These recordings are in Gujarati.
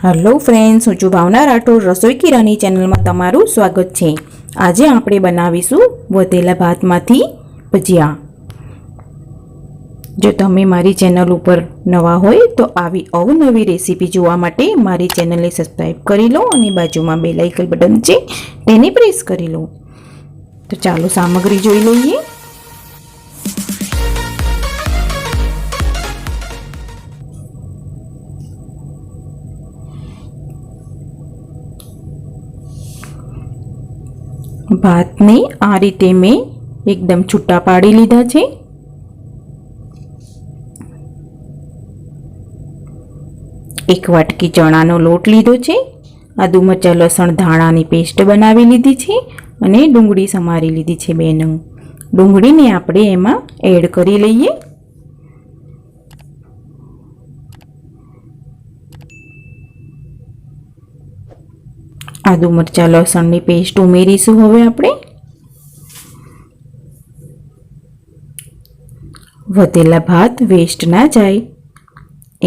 હેલો ફ્રેન્ડ્સ, હું છું ભાવના રાઠોડ. રસોઈ કી રાની ચેનલમાં તમારું સ્વાગત છે. આજે આપણે બનાવીશું વધેલા ભાતમાંથી ભજીયા. જો તમે મારી ચેનલ ઉપર નવા હોય તો આવી અવનવી રેસીપી જોવા માટે મારી ચેનલને સબસ્ક્રાઈબ કરી લો અને બાજુમાં બેલ આઇકન બટન છે તેને પ્રેસ કરી લો. તો ચાલો સામગ્રી જોઈ લઈએ. ભાતને આ રીતે મેં એકદમ છૂટા પાડી લીધા છે. એક વાટકી ચણાનો લોટ લીધો છે. આદુ મરચાં લસણ ધાણાની પેસ્ટ બનાવી લીધી છે અને ડુંગળી સમારી લીધી છે 2 નંગ. ડુંગળીને આપણે એમાં એડ કરી લઈએ. આદુ મરચાં લસણની પેસ્ટ ઉમેરીશું. હવે આપણે વધેલા ભાત વેસ્ટ ના જાય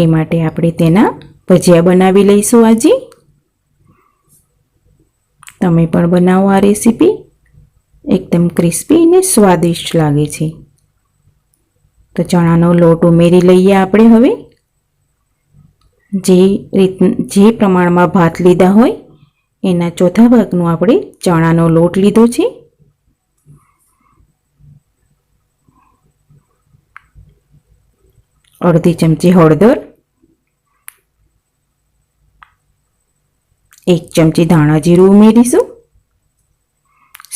એ માટે આપણે તેના ભજીયા બનાવી લઈશું. આજે તમે પણ બનાવો આ રેસીપી, એકદમ ક્રિસ્પી અને સ્વાદિષ્ટ લાગે છે. તો ચણાનો લોટ ઉમેરી લઈએ આપણે. હવે જે પ્રમાણમાં ભાત લીધા હોય એના ચોથા ભાગનો આપણે ચણાનો લોટ લીધો છે. અડધી ચમચી હળદર, 1 ચમચી ધાણા જીરું ઉમેરીશું.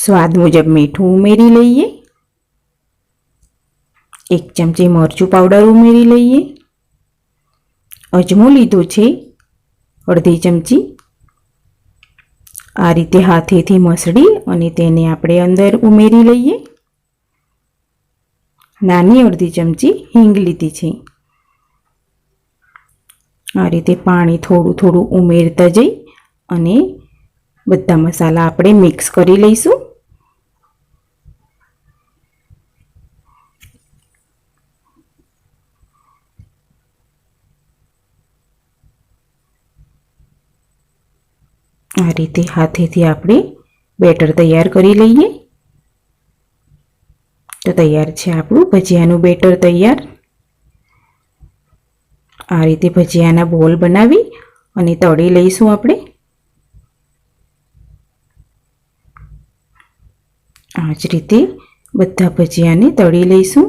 સ્વાદ મુજબ મીઠું ઉમેરી લઈએ. 1 ચમચી મરચું પાવડર ઉમેરી લઈએ. અજમો લીધો છે અડધી ચમચી. આ રીતે હાથેથી મસળી અને તેને આપણે અંદર ઉમેરી લઈએ. નાની અડધી ચમચી હિંગ લીધી છે. આ રીતે પાણી થોડું થોડું ઉમેરતા જઈ અને બધા મસાલા આપણે મિક્સ કરી લઈશું. આ રીતે હાથેથી આપણે બેટર તૈયાર કરી લઈએ. તો તૈયાર છે આપણું ભજીયાનું બેટર તૈયાર. આ રીતે ભજીયાના બોલ બનાવી અને તળી લઈશું આપણે. આ જ રીતે બધા ભજીયાને તળી લઈશું.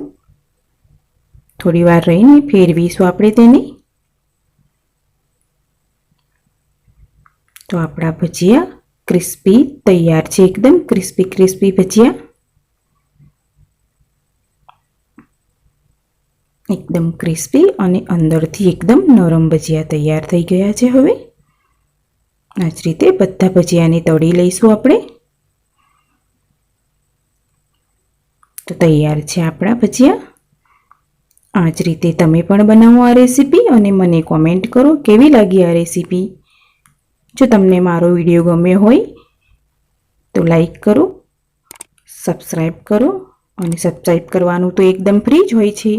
થોડી વાર રહીને ફેરવીશું આપણે તેને. તો આપણા ભજીયા ક્રિસ્પી તૈયાર છે. એકદમ ક્રિસ્પી ભજીયા, એકદમ ક્રિસ્પી અને અંદરથી એકદમ નરમ ભજીયા તૈયાર થઈ ગયા છે. હવે આ જ રીતે બધા ભજીયાને તળી લઈશું આપણે. તો તૈયાર છે આપણા ભજીયા. આ જ રીતે તમે પણ બનાવો આ રેસીપી અને મને કોમેન્ટ કરો કેવી લાગી આ રેસીપી. જો તમને મારો વિડીયો ગમ્યો હોય તો લાઈક કરો, સબસ્ક્રાઈબ કરો. અને સબસ્ક્રાઈબ કરવાનું તો એકદમ ફ્રી જ હોય છે.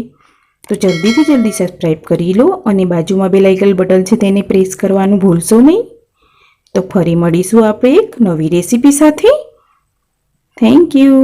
તો જલ્દીથી જલ્દી સબસ્ક્રાઈબ કરી લો અને બાજુમાં બેલ આઇકન બટન છે તેને પ્રેસ કરવાનું ભૂલશો નહીં. તો ફરી મળીશું આપણે એક નવી રેસીપી સાથે. Thank you.